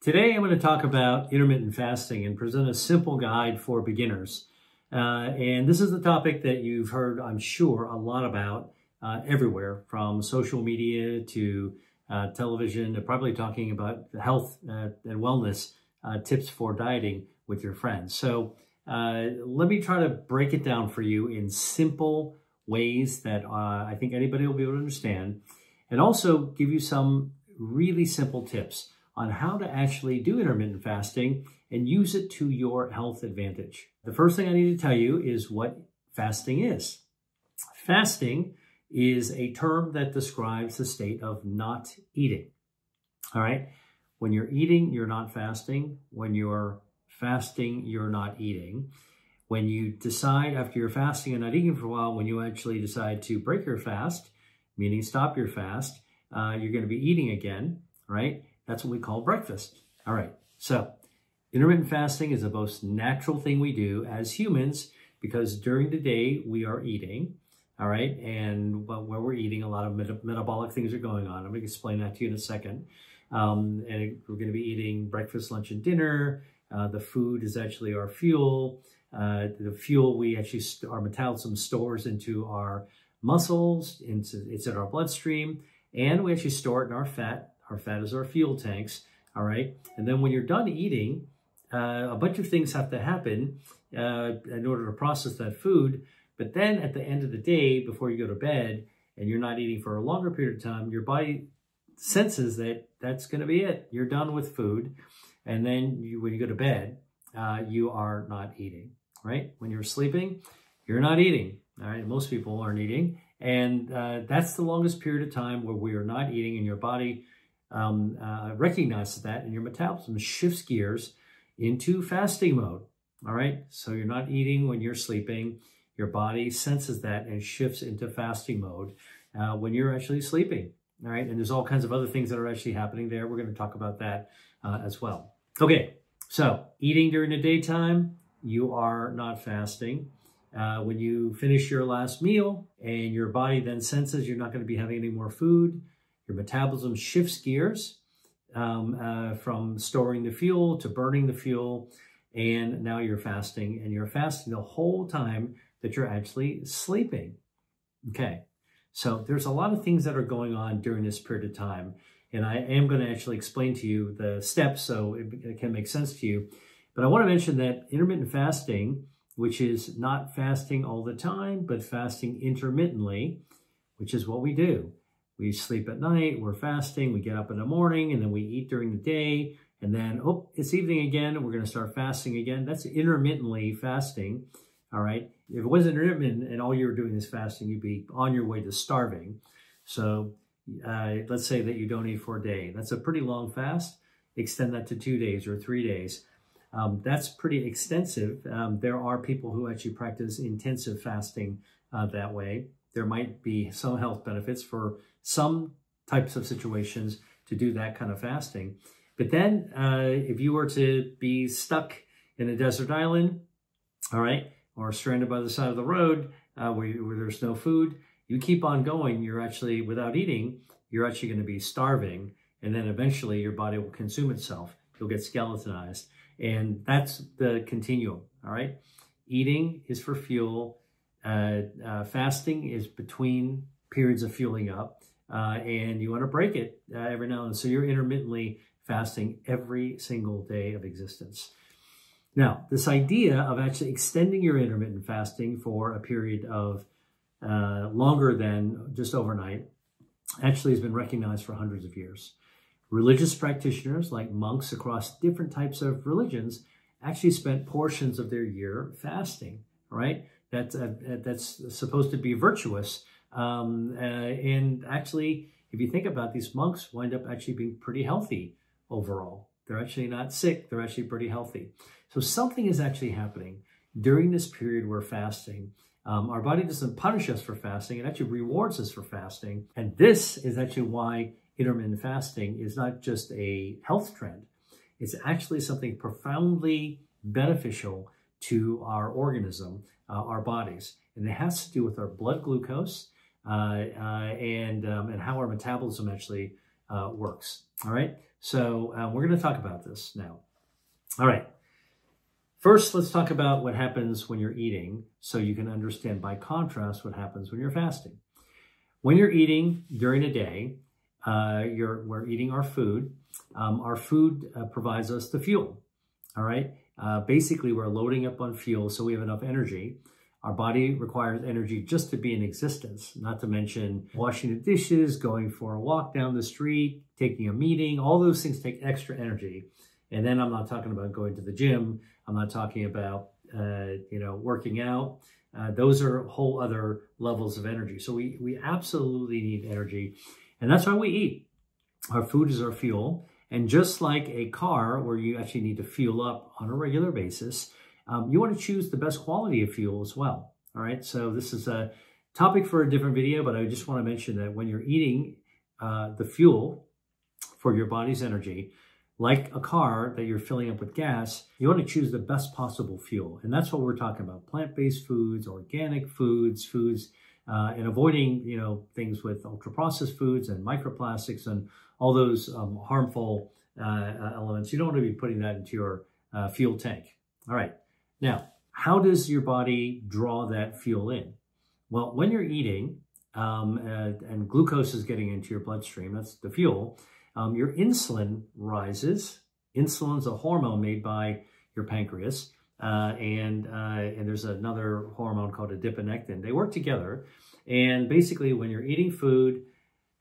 Today, I'm going to talk about intermittent fasting and present a simple guide for beginners. And this is the topic that you've heard, I'm sure, a lot about everywhere, from social media to television, to probably talking about health and wellness tips for dieting with your friends. So let me try to break it down for you in simple ways that I think anybody will be able to understand, and also give you some really simple tips on how to actually do intermittent fasting and use it to your health advantage. The first thing I need to tell you is what fasting is. Fasting is a term that describes the state of not eating. All right? When you're eating, you're not fasting. When you're fasting, you're not eating. When you decide after you're fasting and not eating for a while, when you actually decide to break your fast, meaning stop your fast, you're going to be eating again, right? That's what we call breakfast. All right, so intermittent fasting is the most natural thing we do as humans because during the day we are eating, all right? And where we're eating, a lot of metabolic things are going on. I'm going to explain that to you in a second. And we're going to be eating breakfast, lunch, and dinner. The food is actually our fuel. The fuel we actually, our metabolism stores into our muscles, it's in our bloodstream, and we actually store it in our fat. Our fat is our fuel tanks, all right? And then when you're done eating, a bunch of things have to happen in order to process that food. But then at the end of the day, before you go to bed, and you're not eating for a longer period of time, your body senses that that's going to be it. You're done with food. And then when you go to bed, you are not eating, right? When you're sleeping, you're not eating, all right? Most people aren't eating. And that's the longest period of time where we are not eating, and your body recognizes that, and your metabolism shifts gears into fasting mode. All right. So you're not eating when you're sleeping. Your body senses that and shifts into fasting mode when you're actually sleeping. All right. And there's all kinds of other things that are actually happening there. We're going to talk about that as well. Okay. So eating during the daytime, you are not fasting. When you finish your last meal and your body then senses you're not going to be having any more food, your metabolism shifts gears from storing the fuel to burning the fuel, and now you're fasting, and you're fasting the whole time that you're actually sleeping. Okay, so there's a lot of things that are going on during this period of time, and I am going to actually explain to you the steps so it can make sense to you. But I want to mention that intermittent fasting, which is not fasting all the time, but fasting intermittently, which is what we do. We sleep at night, we're fasting, we get up in the morning, and then we eat during the day, and then, oh, it's evening again, and we're going to start fasting again. That's intermittently fasting, all right? If it wasn't intermittent and all you were doing is fasting, you'd be on your way to starving. So let's say that you don't eat for a day. That's a pretty long fast. Extend that to 2 days or 3 days. That's pretty extensive. There are people who actually practice intensive fasting that way. There might be some health benefits for some types of situations to do that kind of fasting. But then if you were to be stuck in a desert island, all right, or stranded by the side of the road where there's no food, you keep on going, you're actually, without eating, you're actually going to be starving. And then eventually your body will consume itself. You'll get skeletonized. And that's the continuum, all right? Eating is for fuel. Fasting is between periods of fueling up, and you want to break it every now and then. So you're intermittently fasting every single day of existence. Now, this idea of actually extending your intermittent fasting for a period of longer than just overnight actually has been recognized for hundreds of years. Religious practitioners, like monks across different types of religions, actually spent portions of their year fasting, right? That's supposed to be virtuous. And actually, if you think about it, these monks wind up actually being pretty healthy overall. They're actually not sick. They're actually pretty healthy. So something is actually happening during this period we're fasting. Our body doesn't punish us for fasting. It actually rewards us for fasting. And this is actually why intermittent fasting is not just a health trend. It's actually something profoundly beneficial to our organism, our bodies. And it has to do with our blood glucose and how our metabolism actually works. All right. So we're going to talk about this now. All right. First, let's talk about what happens when you're eating so you can understand by contrast what happens when you're fasting. When you're eating during a day, we're eating our food. Our food provides us the fuel. All right. Basically, we're loading up on fuel so we have enough energy. Our body requires energy just to be in existence, not to mention washing the dishes, going for a walk down the street, taking a meeting. All those things take extra energy. And then I'm not talking about going to the gym. I'm not talking about, working out. Those are whole other levels of energy. So we absolutely need energy. And that's why we eat. Our food is our fuel. And just like a car where you actually need to fuel up on a regular basis, you want to choose the best quality of fuel as well. All right. So this is a topic for a different video, but I just want to mention that when you're eating the fuel for your body's energy, like a car that you're filling up with gas, you want to choose the best possible fuel. And that's what we're talking about. Plant-based foods, organic foods, and avoiding, things with ultra-processed foods and microplastics and all those harmful elements. You don't want to be putting that into your fuel tank. All right. Now, how does your body draw that fuel in? Well, when you're eating and glucose is getting into your bloodstream, that's the fuel, your insulin rises. Insulin's a hormone made by your pancreas, and there's another hormone called adiponectin. They work together, and basically when you're eating food,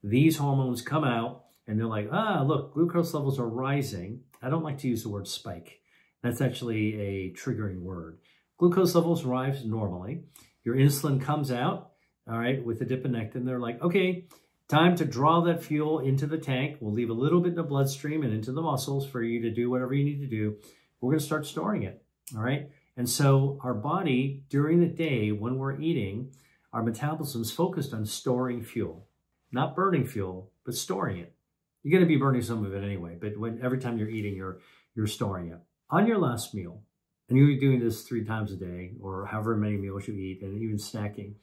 these hormones come out, and they're like, look, glucose levels are rising. I don't like to use the word spike. That's actually a triggering word. Glucose levels rise normally. Your insulin comes out, all right, with adiponectin. They're like, okay, time to draw that fuel into the tank. We'll leave a little bit in the bloodstream and into the muscles for you to do whatever you need to do. We're going to start storing it, all right? And so our body, during the day when we're eating, our metabolism is focused on storing fuel. Not burning fuel, but storing it. You're going to be burning some of it anyway, but every time you're eating, you're storing it. On your last meal, and you'll be doing this 3 times a day or however many meals you eat and even snacking,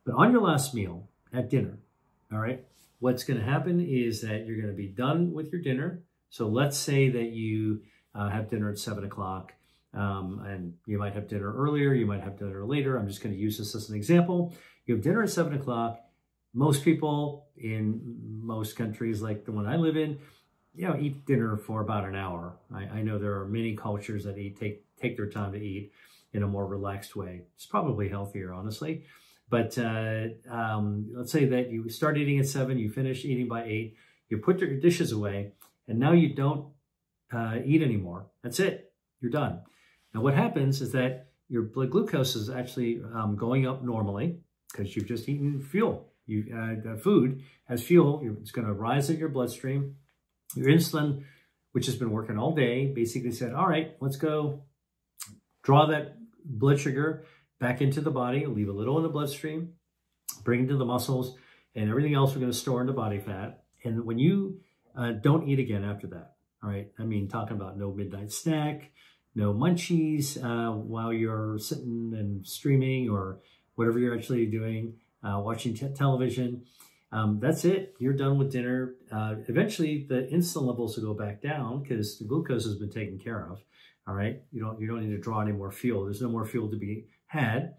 but on your last meal at dinner, all right, what's going to happen is that you're going to be done with your dinner. So let's say that you have dinner at 7 o'clock, and you might have dinner earlier, you might have dinner later. I'm just going to use this as an example. You have dinner at 7 o'clock. Most people in most countries like the one I live in, eat dinner for about an hour. I know there are many cultures that take their time to eat in a more relaxed way. It's probably healthier, honestly. But let's say that you start eating at 7, you finish eating by 8, you put your dishes away, and now you don't eat anymore. That's it. You're done. Now what happens is that your blood glucose is actually going up normally because you've just eaten fuel. Food has fuel. It's going to rise in your bloodstream. Your insulin, which has been working all day, basically said, all right, let's go draw that blood sugar back into the body, leave a little in the bloodstream, bring it to the muscles, and everything else we're going to store into body fat. And when you don't eat again after that, all right, I mean, talking about no midnight snack, no munchies while you're sitting and streaming or whatever you're actually doing, watching television. That's it. You're done with dinner. Eventually, the insulin levels will go back down because the glucose has been taken care of. All right. You don't need to draw any more fuel. There's no more fuel to be had.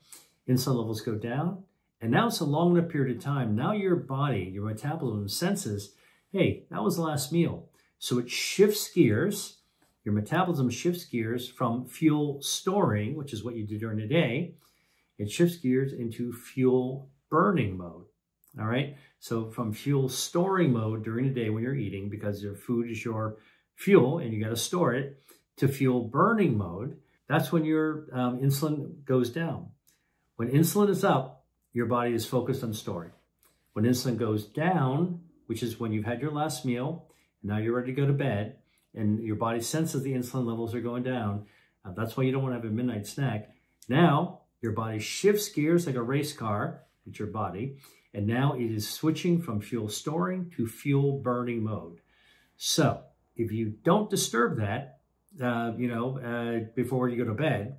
Insulin levels go down. And now it's a long enough period of time. Now your body, your metabolism senses, hey, that was the last meal. So it shifts gears. Your metabolism shifts gears from fuel storing, which is what you do during the day. It shifts gears into fuel burning mode. All right. So from fuel storing mode during the day when you're eating, because your food is your fuel and you got to store it, to fuel burning mode, that's when your insulin goes down. When insulin is up, your body is focused on storing. When insulin goes down, which is when you've had your last meal, and now you're ready to go to bed, and your body senses the insulin levels are going down, that's why you don't want to have a midnight snack. Now, your body shifts gears like a race car, it's your body, and now it is switching from fuel storing to fuel burning mode. So if you don't disturb that, before you go to bed,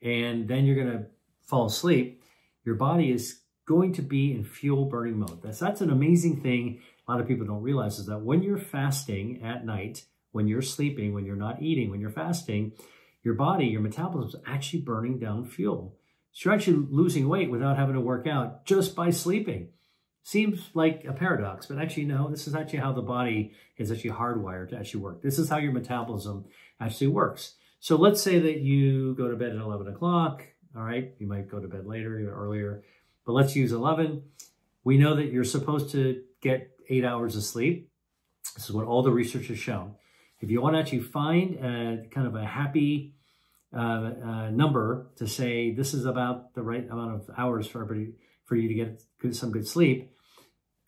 and then you're going to fall asleep, your body is going to be in fuel burning mode. That's an amazing thing a lot of people don't realize, is that when you're fasting at night when you're sleeping, when you're not eating, when you're fasting, your body, your metabolism is actually burning down fuel. So you're actually losing weight without having to work out just by sleeping. Seems like a paradox, but actually no, this is actually how the body is actually hardwired to actually work. This is how your metabolism actually works. So let's say that you go to bed at 11 o'clock, all right? You might go to bed later, even earlier, but let's use 11. We know that you're supposed to get 8 hours of sleep. This is what all the research has shown. If you want to actually find a kind of a happy number to say this is about the right amount of hours for everybody, for you to get some good sleep,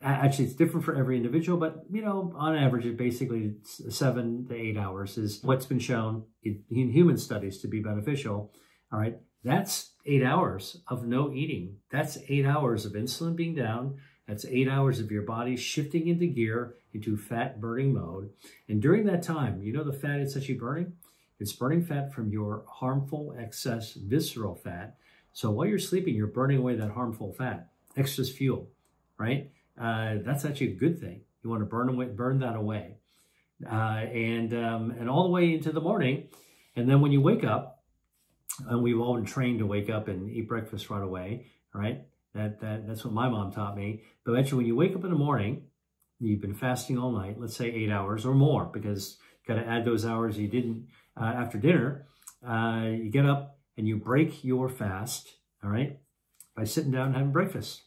actually it's different for every individual, but you know, on average, it basically 7 to 8 hours is what's been shown in human studies to be beneficial. All right, that's 8 hours of no eating. That's 8 hours of insulin being down. That's 8 hours of your body shifting into gear, into fat burning mode. And during that time, you know the fat it's actually burning? It's burning fat from your harmful excess visceral fat. So while you're sleeping, you're burning away that harmful fat, excess fuel, right? That's actually a good thing. You want to burn that away. And all the way into the morning. And then when you wake up, and we've all been trained to wake up and eat breakfast right away, right? That's what my mom taught me. But actually, when you wake up in the morning, you've been fasting all night, let's say 8 hours or more, because you got to add those hours you didn't after dinner. You get up and you break your fast, all right, by sitting down and having breakfast.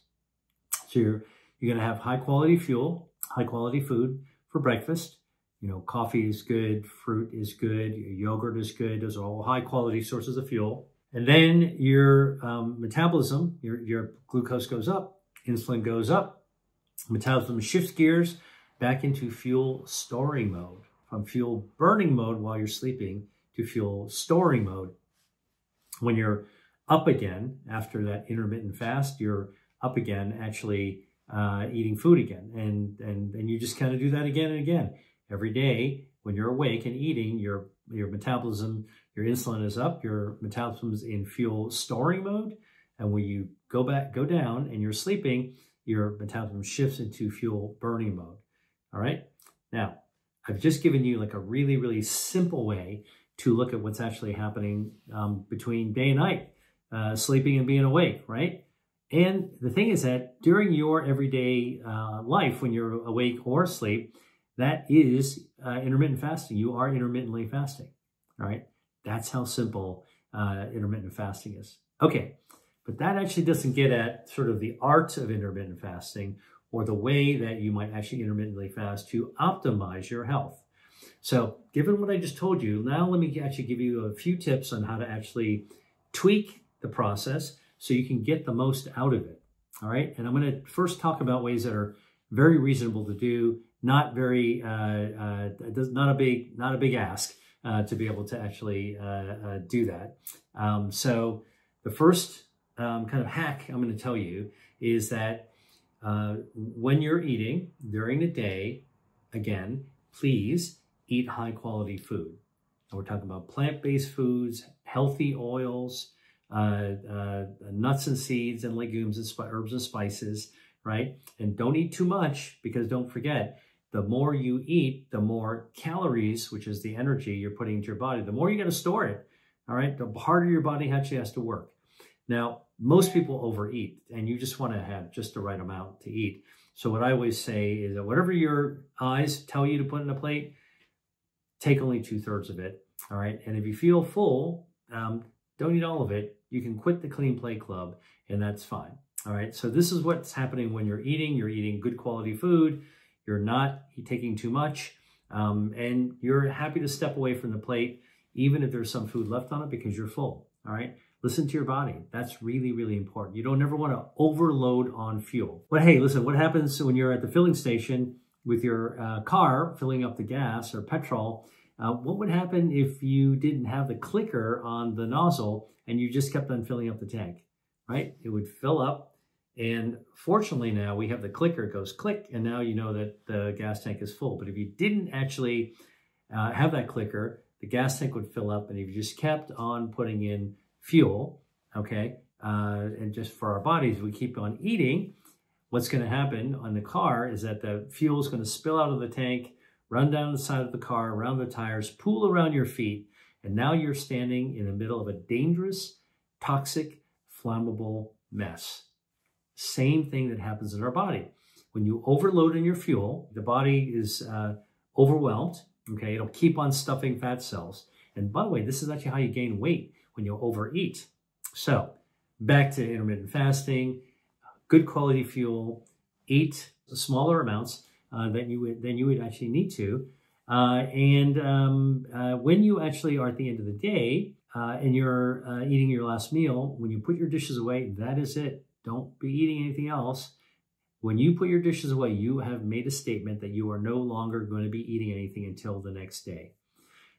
So you're going to have high quality fuel, high quality food for breakfast. You know, coffee is good, fruit is good, yogurt is good. Those are all high quality sources of fuel. And then your metabolism, your glucose goes up, insulin goes up, metabolism shifts gears back into fuel storing mode, from fuel burning mode while you're sleeping to fuel storing mode. When you're up again after that intermittent fast, you're up again actually eating food again. And you just kind of do that again and again. Every day when you're awake and eating, your metabolism, your insulin is up, your metabolism is in fuel storing mode. And when you go down and you're sleeping, your metabolism shifts into fuel burning mode. All right. Now, I've just given you like a really, really simple way to look at what's actually happening between day and night, sleeping and being awake, right? And the thing is that during your everyday life, when you're awake or asleep, that is intermittent fasting. You are intermittently fasting, all right? That's how simple intermittent fasting is. Okay, but that actually doesn't get at sort of the art of intermittent fasting or the way that you might actually intermittently fast to optimize your health. So given what I just told you, now let me actually give you a few tips on how to actually tweak the process so you can get the most out of it, all right? And I'm going to first talk about ways that are very reasonable to do, not very, not a big ask to be able to actually do that. So the first kind of hack I'm going to tell you is that when you're eating during the day, again, please eat high quality food. And we're talking about plant-based foods, healthy oils, nuts and seeds and legumes and herbs and spices, right? And don't eat too much, because don't forget, the more you eat, the more calories, which is the energy you're putting into your body, the more you got to store it, all right? The harder your body actually has to work. Now, most people overeat, and you just want to have just the right amount to eat. So what I always say is that whatever your eyes tell you to put in a plate, take only 2/3 of it, all right? And if you feel full, don't eat all of it. You can quit the Clean Plate Club, and that's fine, all right? So this is what's happening when you're eating good quality food, you're not taking too much, and you're happy to step away from the plate, even if there's some food left on it, because you're full, all right? Listen to your body. That's really, really important. You don't ever want to overload on fuel. But hey, listen, what happens when you're at the filling station with your car filling up the gas or petrol? What would happen if you didn't have the clicker on the nozzle and you just kept on filling up the tank, right? It would fill up. And fortunately now we have the clicker, it goes click, and now you know that the gas tank is full. But if you didn't actually have that clicker, the gas tank would fill up, and if you just kept on putting in fuel, okay, and just for our bodies, we keep on eating, what's going to happen on the car is that the fuel is going to spill out of the tank, run down the side of the car, around the tires, pool around your feet, and now you're standing in the middle of a dangerous, toxic, flammable mess. Same thing that happens in our body. When you overload in your fuel, the body is overwhelmed, okay? It'll keep on stuffing fat cells. And by the way, this is actually how you gain weight, when you overeat. So back to intermittent fasting, good quality fuel, eat smaller amounts than you would actually need to. When you actually are at the end of the day and you're eating your last meal, when you put your dishes away, that is it. Don't be eating anything else. When you put your dishes away, you have made a statement that you are no longer going to be eating anything until the next day.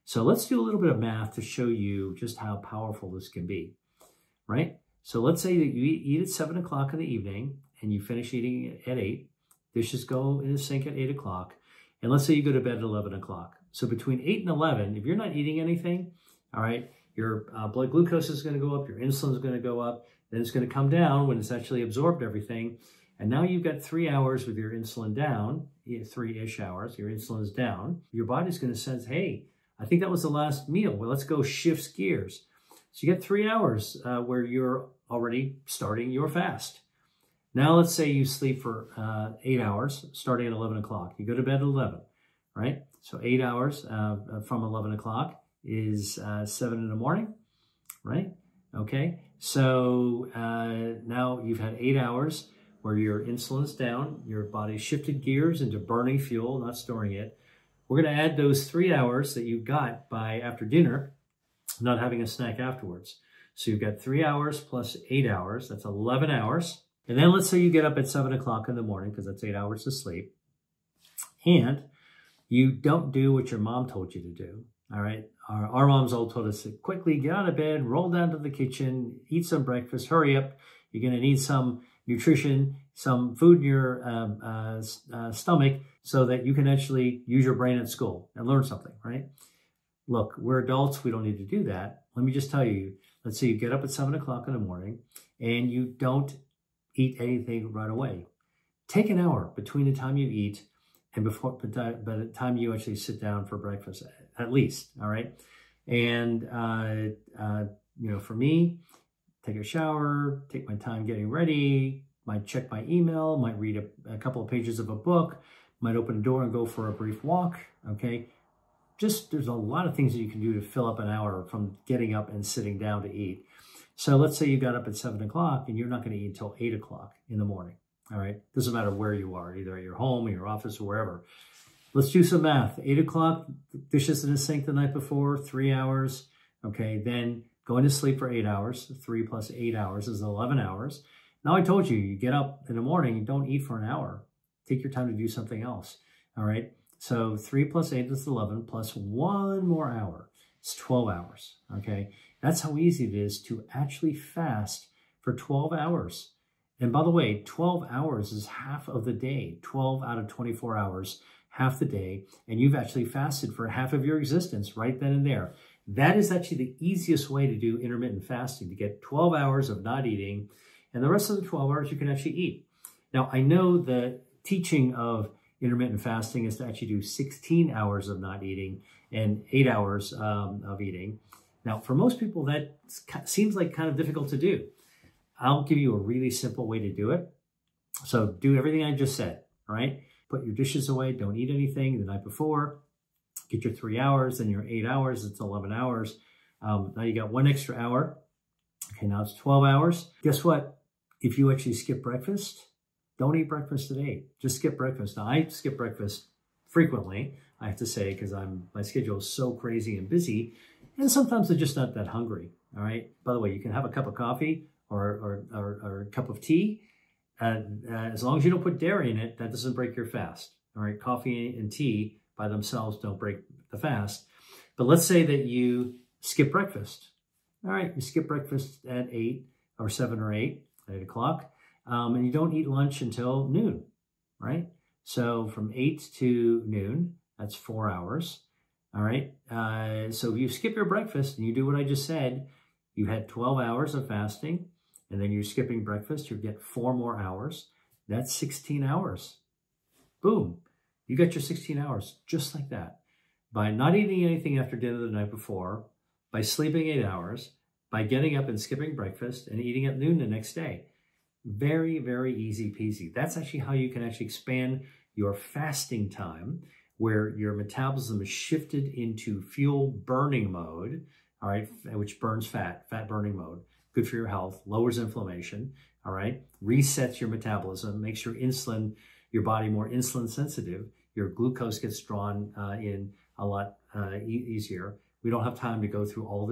So let's do a little bit of math to show you just how powerful this can be, right? So let's say that you eat at 7 o'clock in the evening and you finish eating at 8. Dishes go in the sink at 8 o'clock. And let's say you go to bed at 11 o'clock. So between 8 and 11, if you're not eating anything, all right, your blood glucose is going to go up, your insulin is going to go up, then it's going to come down when it's actually absorbed everything. And now you've got 3 hours with your insulin down, 3-ish hours, your insulin is down. Your body's going to sense, hey, I think that was the last meal. Well, let's go shift gears. So you get 3 hours where you're already starting your fast. Now let's say you sleep for 8 hours, starting at 11 o'clock. You go to bed at 11, right? So 8 hours from 11 o'clock is 7 in the morning, right? Okay, so now you've had 8 hours where your insulin's down, your body shifted gears into burning fuel, not storing it. We're going to add those 3 hours that you got by after dinner, not having a snack afterwards. So you've got 3 hours plus 8 hours, that's 11 hours. And then let's say you get up at 7 o'clock in the morning, because that's 8 hours of sleep, and you don't do what your mom told you to do, all right? Our moms all told us to quickly get out of bed, roll down to the kitchen, eat some breakfast, hurry up. You're going to need some nutrition, some food in your stomach so that you can actually use your brain at school and learn something, right? Look, we're adults. We don't need to do that. Let me just tell you, let's say you get up at 7 o'clock in the morning and you don't eat anything right away. Take an hour between the time you eat and by the time you actually sit down for breakfast, at least, all right? And, you know, for me, take a shower, take my time getting ready, might check my email, might read a couple of pages of a book, might open a door and go for a brief walk, okay? Just, there's a lot of things that you can do to fill up an hour from getting up and sitting down to eat. So let's say you got up at 7 o'clock and you're not going to eat until 8 o'clock in the morning, all right? Doesn't matter where you are, either at your home, or your office, or wherever. Let's do some math. 8 o'clock, dishes in the sink the night before, 3 hours, okay? Then going to sleep for 8 hours, 3 plus 8 hours is 11 hours. Now I told you, you get up in the morning, you don't eat for an hour. Take your time to do something else, all right? So 3 plus 8 is 11, plus 1 more hour. It's 12 hours, okay? That's how easy it is to actually fast for 12 hours. And by the way, 12 hours is half of the day, 12 out of 24 hours, half the day, and you've actually fasted for half of your existence right then and there. That is actually the easiest way to do intermittent fasting, to get 12 hours of not eating, and the rest of the 12 hours you can actually eat. Now, I know the teaching of intermittent fasting is to actually do 16 hours of not eating and 8 hours of eating. Now, for most people, that seems like kind of difficult to do. I'll give you a really simple way to do it. So do everything I just said, all right? Put your dishes away, don't eat anything the night before. Get your 3 hours, then your 8 hours, it's 11 hours. Now you got 1 extra hour. Okay, now it's 12 hours. Guess what? If you actually skip breakfast, don't eat breakfast at 8. Just skip breakfast. Now, I skip breakfast frequently, I have to say, because my schedule is so crazy and busy, and sometimes I'm just not that hungry, all right? By the way, you can have a cup of coffee or a cup of tea. As long as you don't put dairy in it, that doesn't break your fast, all right? Coffee and tea by themselves don't break the fast. But let's say that you skip breakfast. All right, you skip breakfast at 8 or 7 or 8 o'clock, and you don't eat lunch until noon, right? So from 8 to noon, that's 4 hours, all right? So if you skip your breakfast and you do what I just said, you had 12 hours of fasting, and then you're skipping breakfast, you get 4 more hours. That's 16 hours. Boom. You got your 16 hours just like that. By not eating anything after dinner the night before, by sleeping 8 hours, by getting up and skipping breakfast and eating at noon the next day. Very, very easy peasy. That's actually how you can actually expand your fasting time, where your metabolism is shifted into fuel burning mode, all right, which burns fat burning mode. Good for your health, lowers inflammation, all right, resets your metabolism, makes your body more insulin sensitive. Your glucose gets drawn in a lot easier. We don't have time to go through all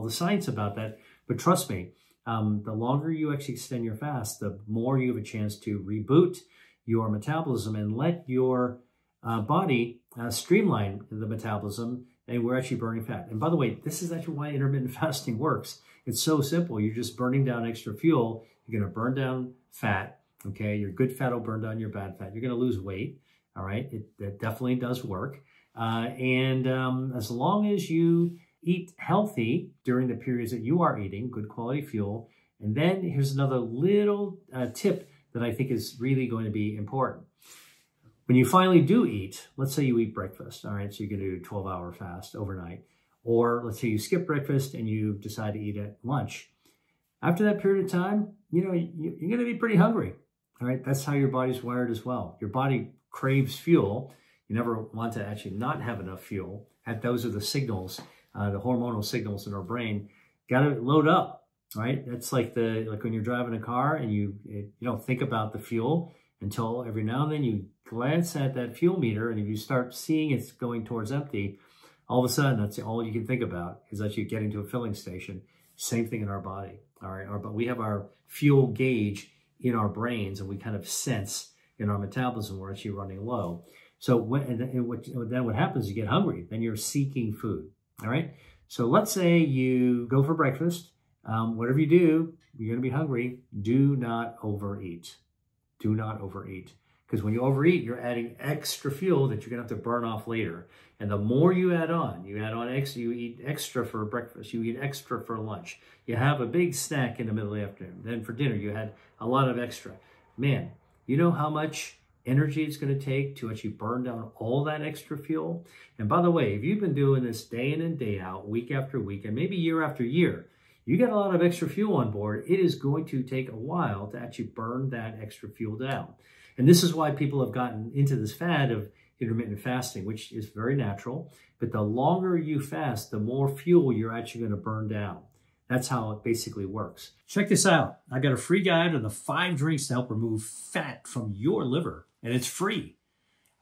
the science about that, but trust me, the longer you actually extend your fast, the more you have a chance to reboot your metabolism and let your body streamline the metabolism, and we're actually burning fat. And by the way, this is actually why intermittent fasting works. It's so simple. You're just burning down extra fuel. You're going to burn down fat, okay? Your good fat will burn down your bad fat. You're going to lose weight, all right? It definitely does work. As long as you eat healthy during the periods that you are eating, good quality fuel. And then here's another little tip that I think is really going to be important. When you finally do eat, let's say you eat breakfast, all right? So you're going to do a 12-hour fast overnight. Or let's say you skip breakfast and you decide to eat at lunch. After that period of time, you're going to be pretty hungry, all right? That's how your body's wired as well. Your body craves fuel. You never want to actually not have enough fuel. And those are the signals, the hormonal signals in our brain. Got to load up, right? That's like when you're driving a car and you don't think about the fuel until every now and then you glance at that fuel meter, and if you start seeing it's going towards empty, all of a sudden that's all you can think about is that you're getting to a filling station. Same thing in our body, all right? But we have our fuel gauge in our brains, and we kind of sense in our metabolism we're actually running low. So then what happens, you get hungry, then you're seeking food, all right? So let's say you go for breakfast. Whatever you do, you're going to be hungry. Do not overeat. Do not overeat. Because when you overeat, you're adding extra fuel that you're going to have to burn off later. And the more you add on extra, you eat extra for breakfast, you eat extra for lunch. You have a big snack in the middle of the afternoon. Then for dinner, you had a lot of extra. Man, you know how much energy it's going to take to actually burn down all that extra fuel? And by the way, if you've been doing this day in and day out, week after week, and maybe year after year, you get a lot of extra fuel on board. It is going to take a while to actually burn that extra fuel down. And this is why people have gotten into this fad of intermittent fasting, which is very natural. But the longer you fast, the more fuel you're actually going to burn down. That's how it basically works. Check this out. I got a free guide on the 5 drinks to help remove fat from your liver, and it's free.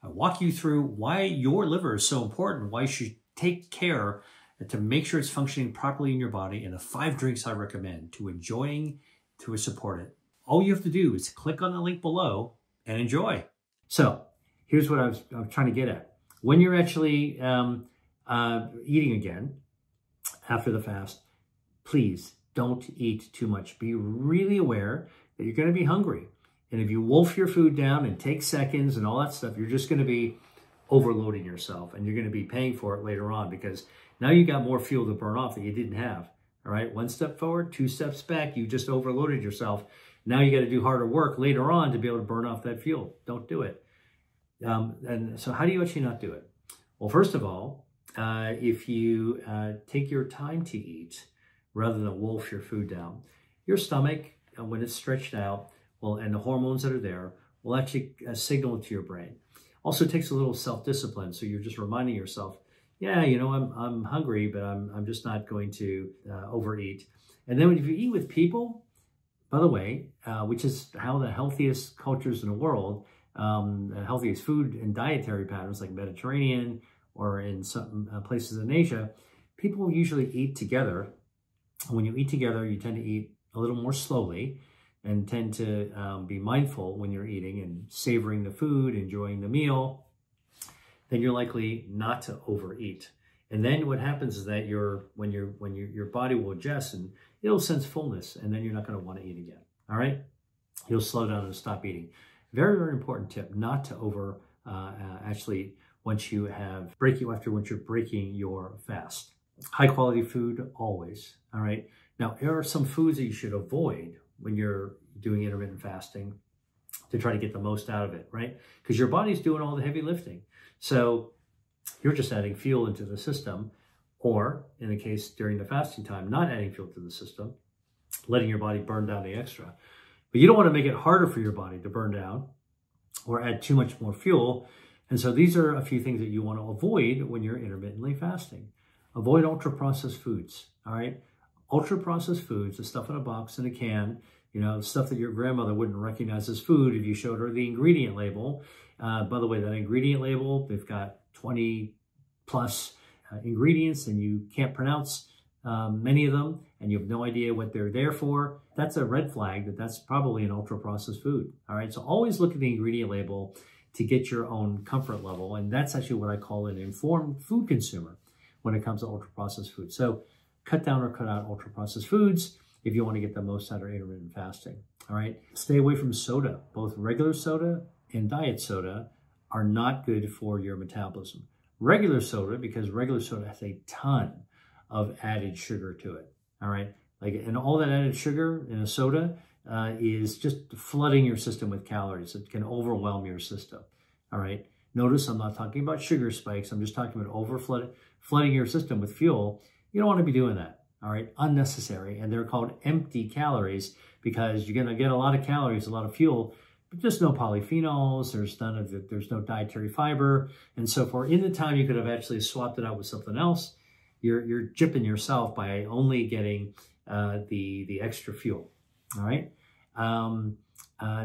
I walk you through why your liver is so important, why you should take care to make sure it's functioning properly in your body, and the 5 drinks I recommend to support it. All you have to do is click on the link below and enjoy. So here's what I was trying to get at. When you're actually eating again after the fast, please don't eat too much. Be really aware that you're going to be hungry. And if you wolf your food down and take seconds and all that stuff, you're just going to be overloading yourself, and you're going to be paying for it later on, because now you got more fuel to burn off that you didn't have. All right, 1 step forward, 2 steps back. You just overloaded yourself. Now you got to do harder work later on to be able to burn off that fuel. Don't do it. And so how do you actually not do it? Well, first of all, if you take your time to eat rather than wolf your food down, your stomach, when it's stretched out, and the hormones that are there will actually signal to your brain. Also takes a little self-discipline. So you're just reminding yourself, yeah, I'm hungry, but I'm just not going to overeat. And then if you eat with people, by the way, which is how the healthiest cultures in the world, the healthiest food and dietary patterns like Mediterranean or in some places in Asia, people usually eat together. When you eat together, you tend to eat a little more slowly and tend to be mindful when you're eating and savoring the food, enjoying the meal. Then you're likely not to overeat. And then what happens is that your body will adjust and it'll sense fullness, and then you're not going to want to eat again. All right? You'll slow down and stop eating. Very, very important tip, not to once you're breaking your fast. High quality food always. All right? Now, there are some foods that you should avoid when you're doing intermittent fasting to try to get the most out of it, right? Because your body's doing all the heavy lifting. So you're just adding fuel into the system, or in the case during the fasting time, not adding fuel to the system, letting your body burn down the extra. But you don't want to make it harder for your body to burn down or add too much more fuel. And so these are a few things that you want to avoid when you're intermittently fasting. Avoid ultra-processed foods, all right? Ultra-processed foods, the stuff in a box, in a can, you know, stuff that your grandmother wouldn't recognize as food if you showed her the ingredient label. By the way, that ingredient label, they've got 20 plus ingredients and you can't pronounce many of them and you have no idea what they're there for. That's a red flag that that's probably an ultra-processed food, all right? So always look at the ingredient label to get your own comfort level. And that's actually what I call an informed food consumer when it comes to ultra-processed food. So cut down or cut out ultra-processed foods if you want to get the most out of intermittent fasting, all right? Stay away from soda. Both regular soda and diet soda are not good for your metabolism. Regular soda, because regular soda has a ton of added sugar to it, all right? And all that added sugar in a soda is just flooding your system with calories. It can overwhelm your system, all right? Notice I'm not talking about sugar spikes. I'm just talking about flooding your system with fuel. You don't want to be doing that, all right? Unnecessary. And they're called empty calories because you're going to get a lot of calories, a lot of fuel, but just no polyphenols. There's no dietary fiber and so forth. In the time you could have actually swapped it out with something else. You're gypping yourself by only getting the extra fuel, all right?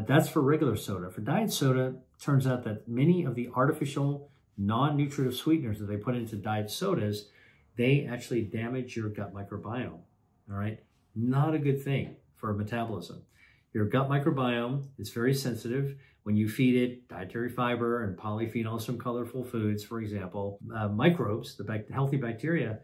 That's for regular soda. For diet soda, it turns out that many of the artificial non-nutritive sweeteners that they put into diet sodas, they actually damage your gut microbiome, all right? Not a good thing for metabolism. Your gut microbiome is very sensitive. When you feed it dietary fiber and polyphenols from colorful foods, for example, microbes, the healthy bacteria,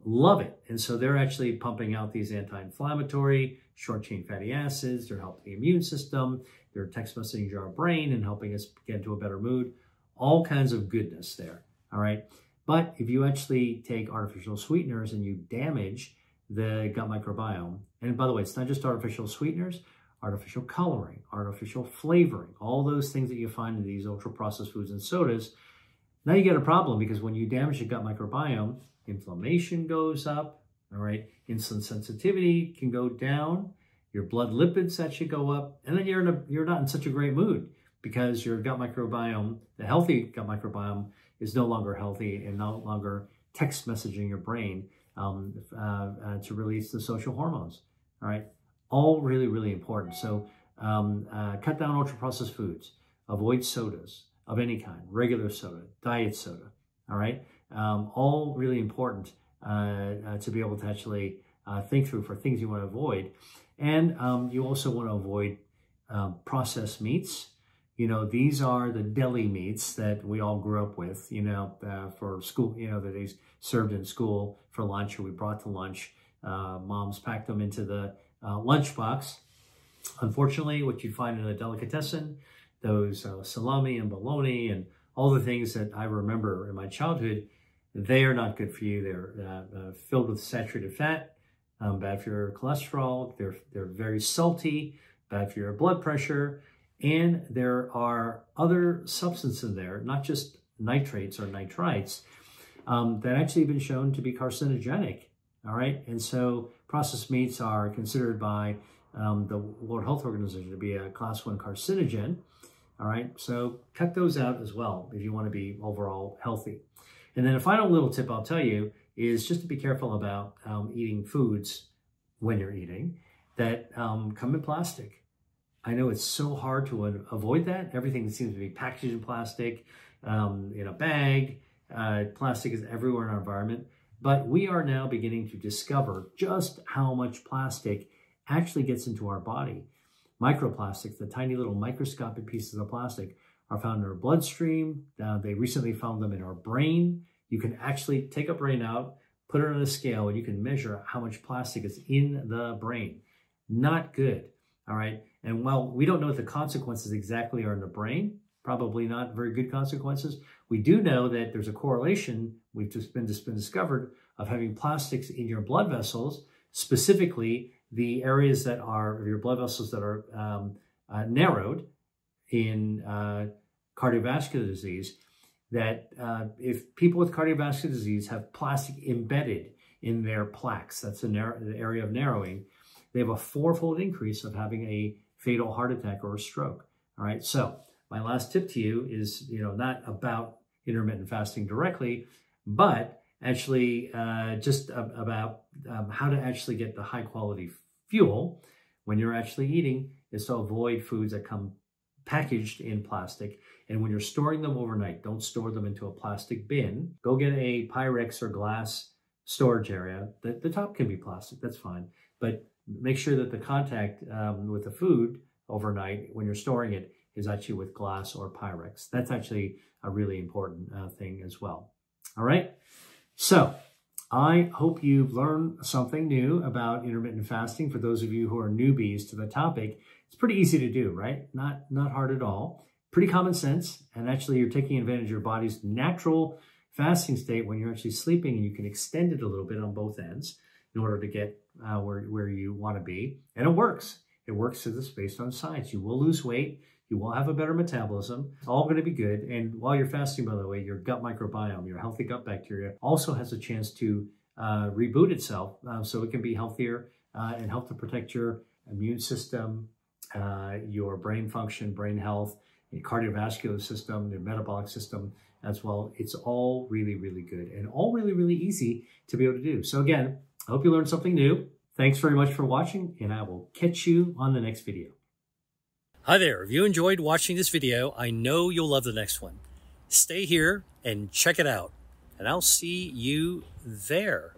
love it. And so they're actually pumping out these anti-inflammatory, short-chain fatty acids. They're helping the immune system. They're text messaging our brain and helping us get into a better mood. All kinds of goodness there, all right? But if you actually take artificial sweeteners and you damage the gut microbiome, and by the way, it's not just artificial sweeteners, artificial coloring, artificial flavoring, all those things that you find in these ultra-processed foods and sodas, now you get a problem because when you damage the gut microbiome, inflammation goes up, all right? Insulin sensitivity can go down, your blood lipids actually go up, and then you're not in such a great mood because your gut microbiome, the healthy gut microbiome, is no longer healthy and no longer text messaging your brain to release the social hormones, all right? All really, really important. So cut down ultra-processed foods, avoid sodas of any kind, regular soda, diet soda, all right? All really important to be able to actually think through for things you want to avoid. And you also want to avoid processed meats. You know, these are the deli meats that we all grew up with, you know, for school, you know, that is served in school for lunch or we brought to lunch. Moms packed them into the lunchbox. Unfortunately, what you'd find in a delicatessen, those salami and bologna and all the things that I remember in my childhood, they are not good for you. They're filled with saturated fat, bad for your cholesterol. They're very salty, bad for your blood pressure. And there are other substances in there, not just nitrates or nitrites, that actually have been shown to be carcinogenic, all right? And so processed meats are considered by the World Health Organization to be a class 1 carcinogen, all right? So cut those out as well if you want to be overall healthy. And then a final little tip I'll tell you is just to be careful about eating foods when you're eating that come in plastic. I know it's so hard to avoid that. Everything seems to be packaged in plastic, in a bag. Plastic is everywhere in our environment. But we are now beginning to discover just how much plastic actually gets into our body. Microplastics, the tiny little microscopic pieces of plastic, are found in our bloodstream. They recently found them in our brain. You can actually take a brain out, put it on a scale, and you can measure how much plastic is in the brain. Not good, all right? And while we don't know what the consequences exactly are in the brain, probably not very good consequences, we do know that there's a correlation, we've just been discovered, of having plastics in your blood vessels, specifically the areas that are, your blood vessels that are narrowed in cardiovascular disease, that if people with cardiovascular disease have plastic embedded in their plaques, that's the area of narrowing, they have a 4-fold increase of having a fatal heart attack or a stroke. All right, so my last tip to you is, not about intermittent fasting directly, but actually just about how to actually get the high quality fuel when you're actually eating, is to avoid foods that come packaged in plastic. And when you're storing them overnight, don't store them into a plastic bin. Go get a Pyrex or glass storage area. The top can be plastic, that's fine. But make sure that the contact with the food overnight when you're storing it is actually with glass or Pyrex. That's actually a really important thing as well. All right, so I hope you've learned something new about intermittent fasting. For those of you who are newbies to the topic, it's pretty easy to do, right? Not hard at all. Pretty common sense, and actually you're taking advantage of your body's natural fasting state when you're actually sleeping, and you can extend it a little bit on both ends in order to get where you want to be. And it works. It works because it's based on science. You will lose weight. You will have a better metabolism. It's all going to be good. And while you're fasting, by the way, your gut microbiome, your healthy gut bacteria, also has a chance to reboot itself so it can be healthier and help to protect your immune system, your brain function, brain health, your cardiovascular system, your metabolic system as well. It's all really, really good and all really, really easy to be able to do. So again, I hope you learned something new. Thanks very much for watching, and I will catch you on the next video. Hi there. If you enjoyed watching this video, I know you'll love the next one. Stay here and check it out, and I'll see you there.